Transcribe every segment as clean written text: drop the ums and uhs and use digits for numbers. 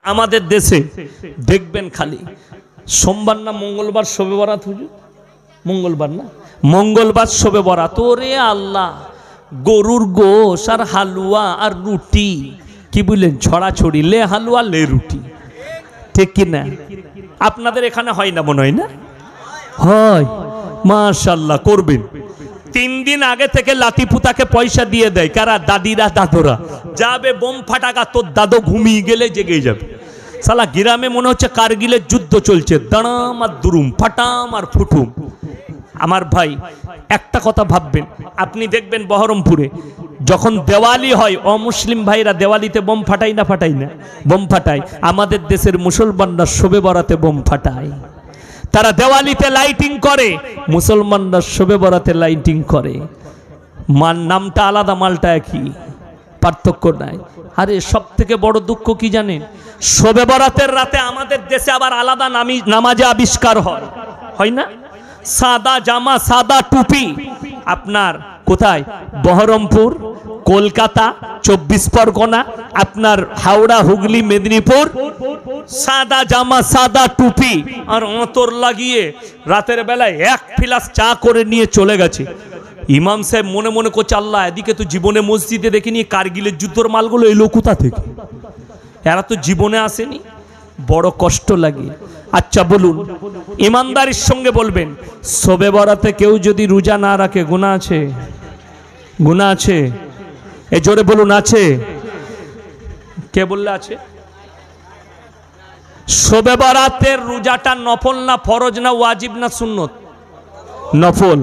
আমাদের দেশে দেখবেন খালি সোমবার না মঙ্গলবার শবে বরাত, হুজুর মঙ্গলবার না মঙ্গলবার শবে বরাত। ওরে আল্লাহ, গরুর গোশ আর হালুয়া আর রুটি, কি বললেন, ছড়াছড়ি, লে হালুয়া লে রুটি, ঠিক কি না? আপনাদের এখানে হয় না মনে হয়? না হয়, মাশাআল্লাহ করবেন। 3 দিন আগে থেকে লাতিপুতাকে পয়সা দিয়ে দেয় কারা? দাদিরা দাদুরা। যাবে বোম ফাটাকা, তোর দাদু ঘুমিয়ে গেলে জেগে যাবে। সালা গ্রামে মনে হচ্ছে কারগিলের যুদ্ধ চলছে, দাঁড়াম আর দুরুম, ফাটাম আর ফুটুম। আমার ভাই একটা কথা ভাববেন, আপনি দেখবেন বহরমপুরে যখন দেওয়ালি হয়, অমুসলিম ভাইরা দেওয়ালিতে বোম ফাটাই না? ফাটাই না? বোম ফাটায়। আমাদের দেশের মুসলমানরা শবে বরাতে বোম ফাটায়। তারা দেওয়ালিতে লাইটিং করে, মুসলমানরা শবে বরাতে লাইটিং করে। নামটা আলাদা, মালটা একই, পার্থক্য নাই। আরে সব থেকে বড় দুঃখ কি জানেন? শবে বরাতের রাতে আমাদের দেশে আবার আলাদা নামাজে আবিষ্কার হয় না? সাদা জামা, সাদা টুপি। আপনার কোথায়? বহরমপুর, কলকাতা, 24 পরগনা, আপনার হাওড়া, হুগলি, মেদিনীপুর, সাদা জামা, সাদা টুপি আর অতর লাগিয়ে রাতের বেলায় 1 ফিলাস চা করে নিয়ে চলে গেছে। ইমাম সাহেব মনে মনে করছে, আল্লাহ, এদিকে তো জীবনে মসজিদে দেখিনি, কারগিলের যুদ্ধর মালগুলো এলো কোথা থেকে? এরা তো জীবনে আসেনি। বড় কষ্ট লাগে। আচ্ছা বলুন, ইমানদারির সঙ্গে বলবেন, শবে বরাতে কেউ যদি রোজা না রাখে গুনাহ আছে? গুনাহ আছে? এ জোরে বলুন, আছে? কে বললে আছে? শবে বরাতের রোজাটা নফল না ফরজ না ওয়াজিব না সুন্নত? নফল।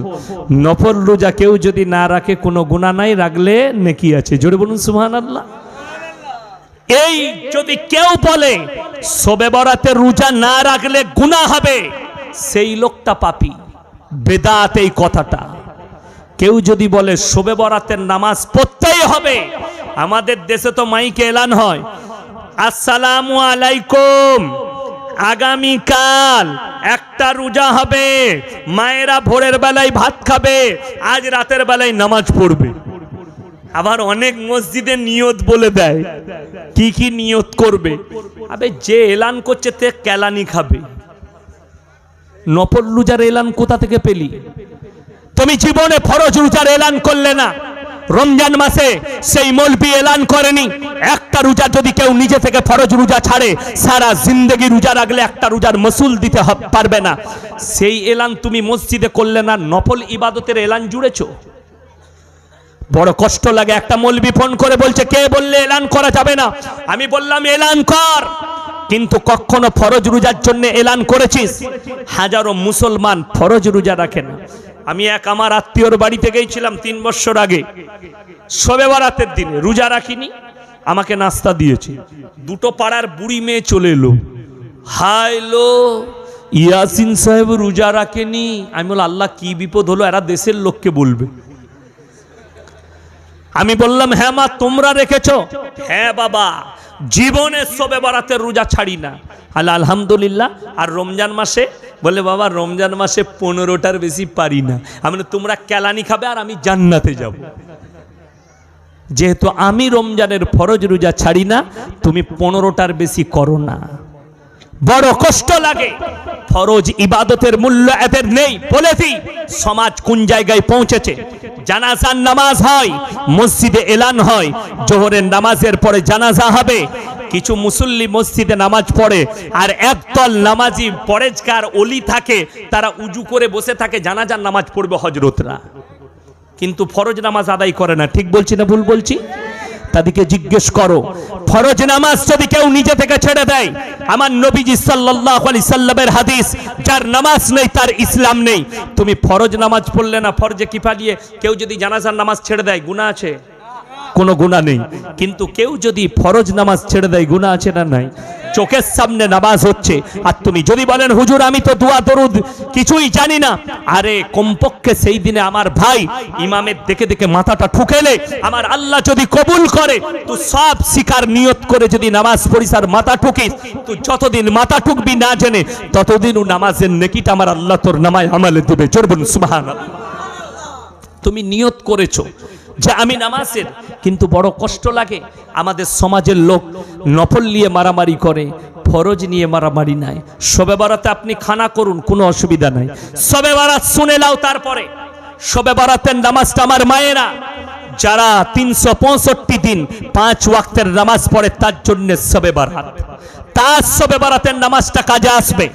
নফল রোজা কেউ যদি না রাখে কোনো গুনাহ নাই, রাখলে নেকি আছে। জোরে বলুন সুবহানাল্লাহ। এই যদি কেউ বলে শবে বরাতে রোজা না রাখলে গুনাহ হবে, সেই লোকটা পাপী। বেদাত এই কথাটা। কেউ যদি বলে শবে বরাতের নামাজ পড়তেই হবে, আমাদের দেশে তো মাইকে এলান হয়, আসসালামু আলাইকুম, আগামীকাল একটা রোজা হবে, মায়েরা ভোরের বেলায় ভাত খাবে, আজ রাতের বেলায় নামাজ পড়বে। আবার অনেক মসজিদে নিয়ত বলে দেয়, কি কি নিয়ত করবে। আবে যে এলান করছে তে কেলানি খাবে। নফল রোজার এলান কোথা থেকে পেলি? তুমি জীবনে ফরজ রোজার এলান করলে না। রমজান মাসে সেই মৌলবি এলান করেনি। একটা রোজা যদি কেউ নিজে থেকে ফরজ রোজা ছাড়ে, সারা জিন্দেগি রোজা রাখলে একটা রোজার মাসুল দিতে পারবে না। সেই এলান তুমি মসজিদে করলে না, নফল ইবাদতের এলান জুড়েছো। বড় কষ্ট লাগে। একটা মৌলবি ফোন করে বলছে, কে বললে এলান করা যাবে না? আমি বললাম এলান কর, কিন্তু কখনো ফরজ রোজার জন্য এলান করেছিস? হাজারো মুসলমান ফরজ রোজা রাখে না। আমি আমার আত্মীয়র বাড়িতে গিয়েছিলাম 3 বছর আগে, শবে বরাতের দিনে, রোজা রাখিনি, আমাকে নাস্তা দিয়েছে। 2টো পাড়ার বুড়ি মেয়ে চলে এলো, হাইলো ইয়াসিন সাহেব রোজা রাখেনি। আমি বললাম, আল্লাহ কি বিপদ হলো, এরা দেশের লোককে বলবে। আমি বললাম, হ্যাঁ মা তোমরা রেখেছো? হ্যাঁ বাবা, জীবনে শবে বরাতের রোজা ছাড়ি না। আলহামদুলিল্লাহ। আর রমজান মাসে? বলে বাবা রমজান মাসে 15টার বেশি পারি না। আমি তোমরা কেলানি খাবে আর আমি জান্নাতে যাব। যেহেতু আমি রমজানের ফরজ রোজা ছাড়ি না, তুমি 15টার বেশি করো না। বড় কষ্ট লাগে। ফরজ ইবাদতের মূল্য এদের নেই। বলে দিই সমাজ কোন জায়গায় পৌঁছেছে। জানাজার নামাজ হয়, মসজিদে এলান হয়, জোহরের নামাজের পরে জানাজা হবে। কিছু মুসল্লি মসজিদে নামাজ পড়ে, আর একদল নামাজি পরেজগার ওলি থাকে, তারা উজু করে বসে থাকে, জানাজার নামাজ পড়বে হজরতরা, কিন্তু ফরজ নামাজ আদায় করে না। ঠিক বলছি না ভুল বলছি? তাদেরকে জিজ্ঞেস করো, ফরজ নামাজ যদি কেউ নিজে থেকে ছেড়ে দেয়, আমার নবীজি সাল্লাল্লাহু আলাইহি সাল্লামের হাদিস, যার নামাজ নেই তার ইসলাম নেই। তুমি ফরজ নামাজ পড়লে না, ফরজে কিফায়ে কেউ যদি জানাজার নামাজ ছেড়ে দেয়, গুনাহ আছে? কোনো গুনাহ নেই। কিন্তু কেউ যদি ফরজ নামাজ ছেড়ে দেয়, গুনাহ আছে না নাই? চোখের সামনে নামাজ হচ্ছে, আর তুমি যদি বলেন হুজুর আমি তো দোয়া দরুদ কিছুই জানি না, আরে কমপক্ষে সেই দিনে আমার ভাই ইমামের দেখে দেখে মাথাটা ঠুকেলে আমার আল্লাহ যদি কবুল করে, তুই সব শিকার নিয়ত করে যদি নামাজ পড়িস আর মাথা ঠুকিস, তুই যতদিন মাথা ঠুকবি না জেনে, ততদিনও নামাজের নেকিটা আমার আল্লাহ তোর নামায় আমলে দেবে। জোরে বলুন সুবহানাল্লাহ। তুমি নিয়ত করেছো যে আমি নামাজের, কিন্তু বড় কষ্ট লাগে আমাদের সমাজের লোক নফল নিয়ে মারামারি করে, ফরজ নিয়ে মারামারি নাই। শবে বরাতে আপনি খানা করুন, কোনো অসুবিধা নাই, শবে বরাত শুনে নাও। তারপরে শবে বরাতের নামাজটা আমার মায়েরা যারা 365 দিন 5 ওয়াক্তের নামাজ পড়ে তার জন্য শবে বরাত, তার শবে বরাতের নামাজটা কাজে আসবে।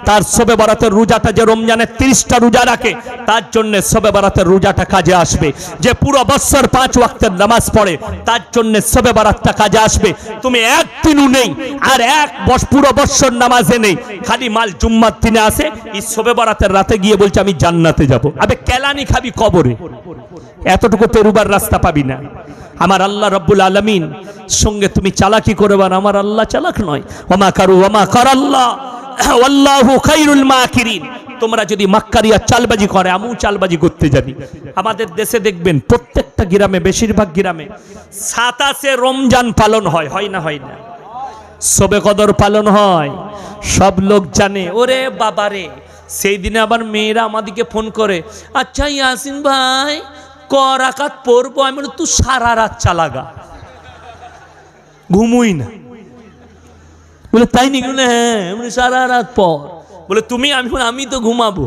তার শবে বরাতের রোজাটা যে রমজানের 30টা রোজা রাখে তার জন্য শবে বরাতের রোজাটা কাজে আসবে। যে পুরো বছর 5 ওয়াক্তের নামাজ পড়ে তার জন্য শবে বরাতটা কাজে আসবে। তুমি একদিনও নেই আর পুরো বছর নামাজে নেই, খালি মাল জুম্মার দিনে আসে, এই শবে বরাতের রাতে গিয়ে বলছে আমি জান্নাতে যাব। আবে কেলানি খাবি কবরে, এতটুকু পেরুবার রাস্তা পাবি না। আমার আল্লাহ রব্বুল আলামিন সঙ্গে তুমি চালাকি করবে না, আমার আল্লাহ চালাক নয়। ওমা কারু ওমা কারাল্লাহ আল্লাহু খায়রুল মাকিরিন। তোমরা যদি মাক্কারি আর চালবাজি করে, আমিও চালবাজি করতে জানি। আমাদের দেশে দেখবেন প্রত্যেকটা গ্রামে, বেশিরভাগ গ্রামে 27 রমজান পালন হয়, হয় না? হয় না? শবে কদর পালন হয়, সব লোক জানে। ওরে বাবারে, সেই দিনে আবার মেয়েরা আমাদেরকে ফোন করে, আচ্ছা ইয়াসিন ভাই ক রাকাত পড়বো? আমি বলি তুই সারা রাত চালাগা, ঘুমুই না। বলে তাই নাকি? হ্যাঁ, সারা রাত পর। বলে তুমি? আমি তো ঘুমাবো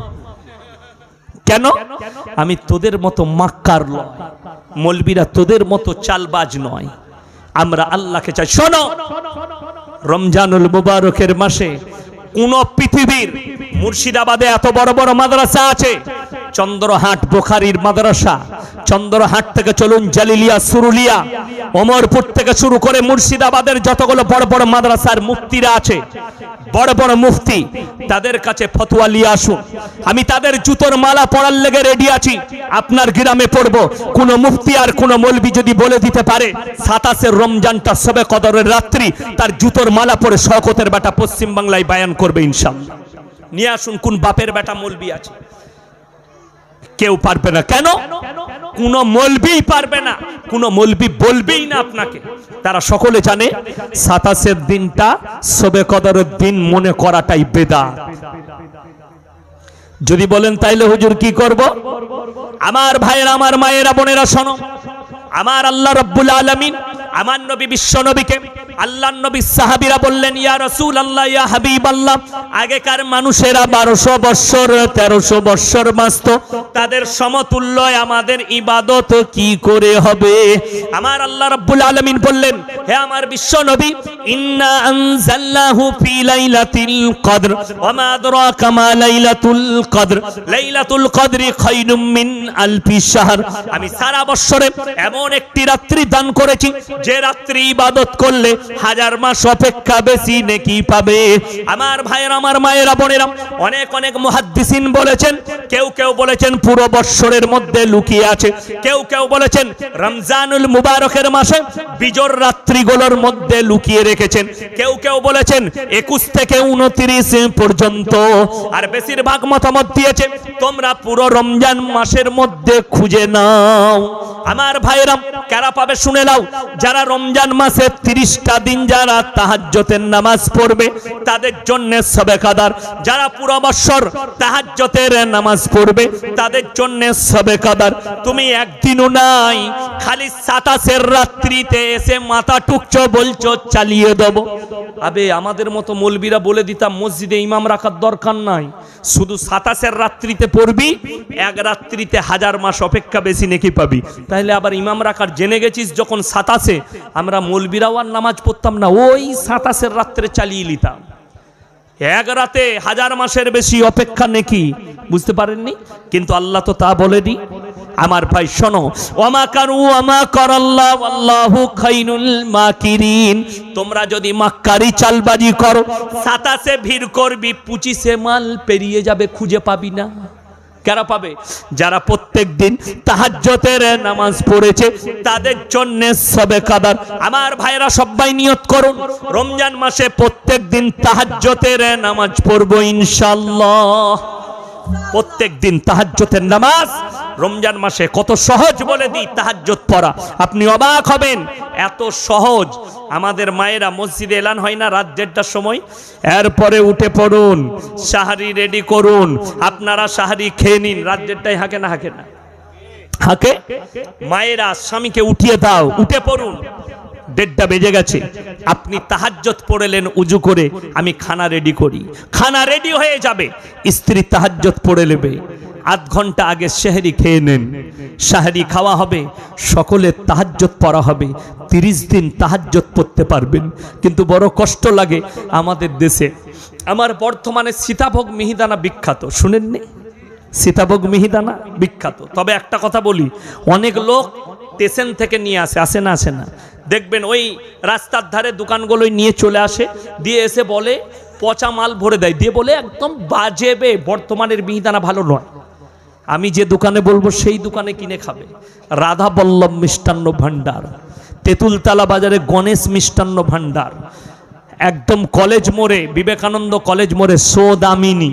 কেন? আমি তোদের মতো মাক্কার নয়, মৌলবীরা তোদের মতো চালবাজ নয়, আমরা আল্লাহকে চাই। শোনো, রমজানুল মুবারকের মাসে কোন পৃথিবীর, মুর্শিদাবাদে এত বড় বড় মাদ্রাসা আছে, চন্দ্রহাট বুখারীর মাদ্রাসা, চন্দ্রহাট থেকে চলুন জালিলিয়া, সুরুলিয়া, ওমরপুর থেকে শুরু করে মুর্শিদাবাদের যতগুলো বড় বড় মাদ্রাসার মুফতিরা আছে, বড় বড় মুফতি, তাদের কাছে ফতোয়া নিয়ে আসুন। আমি তাদের জুতোর মালা পরার লেগে রেডি আছি। আপনার গ্রামে পড়বো, কোন মুফতি আর কোন মৌলবি যদি বলে দিতে পারে 27 রমজানটা শবে কদরের রাত্রি, তার জুতোর মালা পরে শওকতের বেটা পশ্চিম বাংলায় বায়ান করবে ইনশাআল্লাহ। নিয়ে আসুন, কোন বাপের বেটা মৌলবি আছে? কেউ পারবে না। কেন? কোন মৌলবি পারবে না, কোন মৌলবি বলবেই না আপনাকে। তারা সকলে জানে 27 দিনটা শবে কদরের দিন মনে করাটাই বেদাত। যদি বলেন তাইলে হুজুর কি করব? আমার ভাইয়েরা, আমার মায়েরা, বোনেরা শোনো, আমার আল্লাহ রাব্বুল আলামিন আমার নবী বিশ্ব নবীকে, আল্লাহর নবী সাহাবীরা বললেন, ইয়া রাসূলুল্লাহ, ইয়া হাবিবাল্লাহ, আগেকার মানুষেরা 1200 বছর 1300 বছর বাঁচত, তাদের সমতুল্য আমাদের ইবাদত কি করে হবে? আমার আল্লাহ রাব্বুল আলামিন বললেন, হে আমার বিশ্ব নবী, ইন্না আনজালনাহু ফি লাইলাতিল কদর ওয়া মা আদরাকা মা লাইলাতুল কদর, লাইলাতুল কদরি খায়রুম মিন আলফি শাহর। আমি সারা বছরে এমন একটি রাত্রি দান করেছি যে রাত্রি ইবাদত করলে 1000 মাস অপেক্ষা বেশি নেকি পাবে। আমার ভাইয়েরা, আমার মায়েরা, বোনেরা, অনেক অনেক মুহাদ্দিসিন বলেছেন, কেউ কেউ বলেছেন পুরো বৎসরের মধ্যে লুকিয়ে আছে, কেউ কেউ বলেছেন রমজানুল মুবারকের মাসে বিজোর রাত্রিগুলোর মধ্যে লুকিয়ে রেখেছেন, কেউ কেউ বলেছেন 21 থেকে 29 পর্যন্ত, আর বেশিরভাগ মতামত দিয়েছে তোমরা পুরো রমজান মাসের মধ্যে খুঁজে নাও। আমার ভাইয়েরা, কারা পাবে শুনে নাও, যারা রমজান মাসে 30টা দিন যারা তাহাজ্জুদের নামাজ পড়বে তাদের জন্য শবে কদর, যারা পুরো বছর তাহাজ্জুদের নামাজ পড়বে তাদের জন্য শবে কদর। তুমি একদিনও নাই, খালি 27 রাত্রিতে এসে মাথা টুকছো, বলছো চালিয়ে দেব। আবে আমাদের মতো মৌলবীরা বলে দিতাম মসজিদে ইমাম রাখার দরকার নাই, শুধু 27 রাত্রিতে পড়বি, এক রাত্রিতে 1000 মাস অপেক্ষা বেশি নেকি পাবি। তাহলে আবার ইমাম রাখার জেনে গেছিস যখন 27, আমরা মৌলবীরাও আর নামাজ পড়তাম না, ওই 27 রাত্রে চালিয়ে নিতাম। এক রাতে 1000 মাসের বেশি অপেক্ষা নেকি, বুঝতে পারেননি? কিন্তু আল্লাহ তো তা বলেনি। আমার ভাই শোনো, ওমা কারু ওমা করাল্লাহু আল্লাহু খায়রুল মাকিরিন। তোমরা যদি মাক্কারি চালবাজি করো, 27 ভিড় করবি, 25 মাল পেরিয়ে যাবে, খুঁজে পাবি না। কারা পাবে? যারা প্রত্যেক দিন তাহাজ্জুদের নামাজ পড়েছে তাদের জন্য শবে কদর। আমার ভাইরা সবাই নিয়ত করুন, রমজান মাসে প্রত্যেক দিন তাহাজ্জুদের নামাজ পড়বো ইনশাআল্লাহ। প্রত্যেক দিন তাহাজ্জুদের নামাজ রমজান মাসে কত সহজ বলে দিই তাহাজ্জুদ পড়া, আপনি অবাক হবেন, এত সহজ। আমাদের মায়েরা মসজিদে এলান হয় না রাত 1:30টার সময়, এরপরে উঠে পড়ুন, সাহারি রেডি করুন, আপনারা সাহারি খেয়ে নিন। রাত 1:30টায় হাঁকে না? হাঁকে না? হাকে মায়েরা স্বামীকে উঠিয়ে দাও, উঠে পড়ুন, 1:30 বেজে গেছে। আপনি তাহাজ্জুদ পড়লেন উজু করে, আমি খানা রেডি করি, খানা রেডি হয়ে যাবে, স্ত্রী তাহাজ্জুদ পড়ে নেবে, আধ ঘন্টা আগে সেহরি খেয়ে নেন, সেহরি খাওয়া হবে, সকলে তাহাজ্জুদ পড়া হবে, 30 দিন তাহাজ্জুদ পড়তে পারবেন। কিন্তু বড় কষ্ট লাগে আমাদের দেশে, আমার বর্তমানে সীতাভোগ মিহিদানা বিখ্যাত, শুনেননি? সীতাভোগ মিহিদানা বিখ্যাত। তবে একটা কথা বলি, অনেক লোক স্টেশন থেকে নিয়ে আসে না, আসে না, দেখবেন ওই রাস্তার ধারে দোকানগুলোই নিয়ে চলে আসে, দিয়ে এসে বলে পচা মাল ভরে দেয়, দিয়ে বলে একদম বাজেবে, বর্তমানের মিহিদানা ভালো নয়। আমি যে দোকানে বলবো সেই দোকানে কিনে খাবে। রাধা বল্লভ মিষ্টান্ন ভান্ডার, তেঁতুলতলা বাজারে গণেশ মিষ্টান্ন ভান্ডার, একদম কলেজ মোড়ে, বিবেকানন্দ কলেজ মোড়ে সোদামিনী,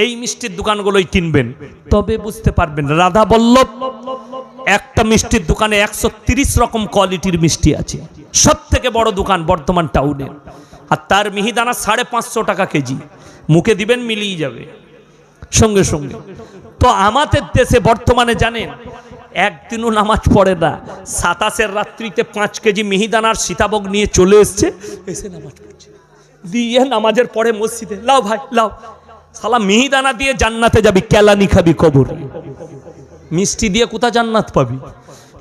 এই মিষ্টির দোকানগুলোই কিনবেন, তবে বুঝতে পারবেন রাধা বল্লভ একটা মিষ্টির দোকানে 130 রকম কোয়ালিটির মিষ্টি আছে, সব থেকে বড় দোকান বর্তমান টাউনে, আর তার মিহিদানা 550 টাকা কেজি, মুখে দিবেন মিলিয়ে যাবে সঙ্গে সঙ্গে। তো আমাদের দেশে বর্তমানে জানেন একদিনও নামাজ পড়ে না, 27 রাত্রিতে 5 কেজি মিহিদানার সীতাভোগ নিয়ে চলে এসছে, এসে নামাজ পড়ছে, দিয়ে নামাজের পরে মসজিদে লাও ভাই লাও, শালা মিহিদানা দিয়ে জান্নাতে যাবি, কেলানি খাবি কবর, মিষ্টি দিয়ে কোথা জান্নাত পাবি?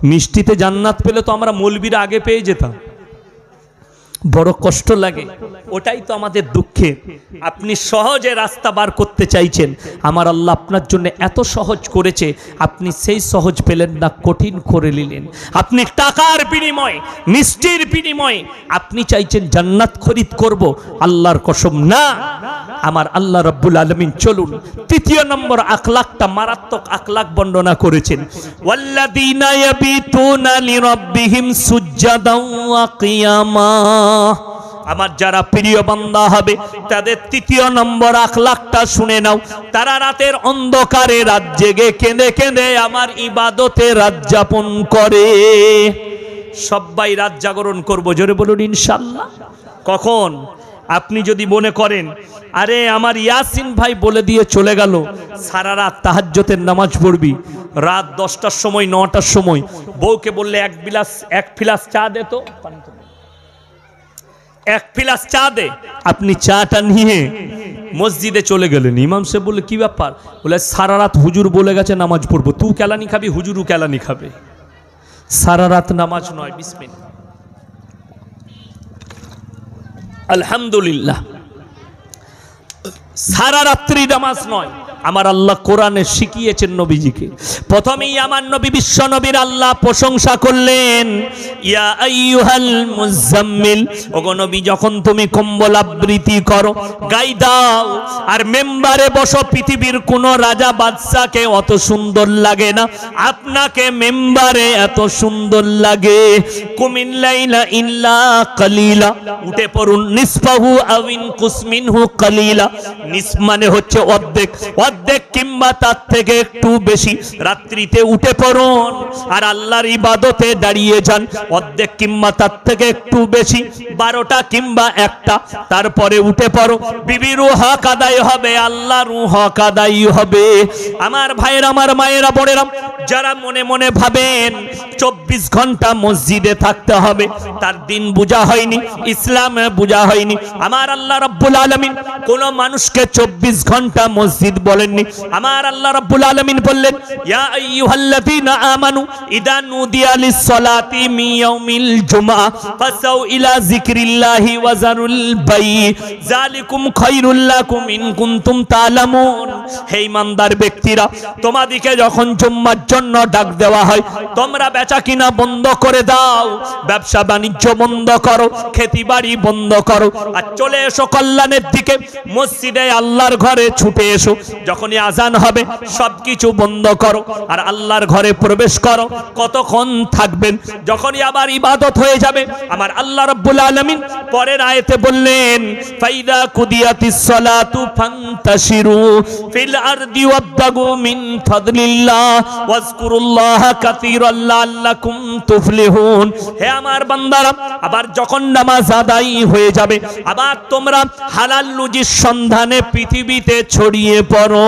মিষ্টিতে জান্নাত পেলে তো আমরা মৌলবীরা আগে পেয়ে যেতাম। বড় কষ্ট লাগে, ওটাই তো আমাদের দুঃখের। আপনি সহজে রাস্তা বার করতে চাইছেন, আমার আল্লাহ আপনার জন্য এত সহজ করেছে, আপনি সেই সহজ পেলেন না, কঠিন করে নিলেন। আপনি টাকার বিনিময়ে, মিষ্টির বিনিময়ে আপনি চাইছেন জান্নাত খরিদ করব, আল্লাহর কসম না। আমার আল্লাহ রাব্বুল আলামিন চলুন 3 নম্বর আখলাকটা, মারাত্মক আখলাক বর্ণনা করেছেন, ওয়াল্লাযীনা ইয়াবিতুনা লিরাব্বিহিম সুজদান ওয়া কিয়ামা। আমার যারা প্রিয় বান্দা হবে তাদের 3 নম্বর আখলাকটা শুনে নাও, তারা রাতের অন্ধকারে রাত জেগে কেঁদে কেঁদে আমার ইবাদতে রাত যাপন করে। সবাই রাত জাগরণ করব, জোরে বলুন ইনশাআল্লাহ। কখন? আপনি যদি মনে করেন আরে আমার ইয়াসিন ভাই বলে দিয়ে চলে গেল সারা রাত তাহাজ্জুদের নামাজ পড়বি, রাত 10টার সময় 9টার সময় বউকে বললে এক ফিলাস চা দে, তো 1 ফিলাস চা দে, আপনি চাটা নিয়ে মসজিদে চলে গেলেন, ইমাম সাহেব বললে কি ব্যাপার? বলে সারা রাত হুজুর বলে গেছে নামাজ পড়বো, তুই কেলানি খাবি, হুজুরও কেলানি খাবে। সারা রাত নামাজ নয়, বিসমিল্লাহ আলহামদুলিল্লাহ, সারা রাত্রি নামাজ নয়। আমার আল্লাহ কোরআনে শিখিয়েছেন নবীজিকে। প্রথমেই আমার নবী বিশ্ব নবীর আল্লাহ প্রশংসা করলেন, ইয়া আইয়ুহাল মুজাম্মিল, ওগো নবী যখন তুমি কম্বল আবৃতি করো, গায়ে দাও আর মেম্বারে বসো, পৃথিবীর কোন রাজা বাদশাকে অত সুন্দর লাগে না, আপনাকে মেম্বারে এত সুন্দর লাগে। কুমিল লাইলা ইল্লা কালিলা, উঠে পড়ুন, নিসফাহু আও ইনকুস মিনহু কালিলা, নিস মানে হচ্ছে অর্ধেক, অর্ধেক কিংবা তার থেকে একটু বেশি রাত্রিতে উঠে পড়ুন আর আল্লাহর ইবাদতে দাঁড়িয়ে যান, অর্ধেক কিংবা তার থেকে একটু বেশি, 12টা কিংবা 1টা, তারপরে উঠে পড়ো, বিবিরও হক আদায় হবে, আল্লাহরও হক আদায় হবে। আমার ভাইয়েরা, আমার মায়েরা, বোনেরা, যারা মনে মনে ভাবেন 24 ঘন্টা মসজিদে থাকতে হবে, তার দিন বুঝা হয়নি, ইসলাম বুঝা হয়নি। আমার আল্লাহ রাব্বুল আলামিন কোন মানুষকে 24 ঘন্টা মসজিদ বলেননি। আমার আল্লাহ রাব্বুল আলামিন বললেন, ইয়া আইয়ুহাল্লাযীনা আমানু ইযা নুদিয়া লিস-সালাতি মিন ইয়াউমিল জুমআ ফাসাউ ইলা যিকরিল্লাহি ওয়া যারুল বাই যালিকুম খায়রুল লাকুম ইন কুনতুম তা'লামুন। হে ঈমানদার ব্যক্তিরা, তোমাদেরকে যখন জুম্মার জন্য ডাক দেওয়া হয়, তোমরা বেচা কিনা বন্ধ করে দাও, ব্যবসা বাণিজ্য বন্ধ করো, খেতিবাড়ি বন্ধ করো, আর চলে এসো কল্যাণের দিকে, মসজিদে আল্লাহর ঘরে ছুটে এসো। যখনই আজান হবে সবকিছু বন্ধ করো আর আল্লাহর ঘরে প্রবেশ করো। কতক্ষণ থাকবেন? যখনই আবার ইবাদত হয়ে যাবে, আমার আল্লাহ রাব্বুল আলামিন পরের আয়াতে বললেন, ফাইদা কুদিয়াতিস সালাতু ফান্তাশিরু ফিল আরদি ওয়াবতাগু মিন ফাদলিল্লাহ ওয়াজকুরুল্লাহা কাসীরান লাআল্লাকুম তুফলিহুন। হে আমার বান্দারা, আবার যখন নামাজ আদায় হয়ে যাবে, আবার তোমরা হালাল রুজির সন্ধানে পৃথিবীতে ছড়িয়ে পড়ো।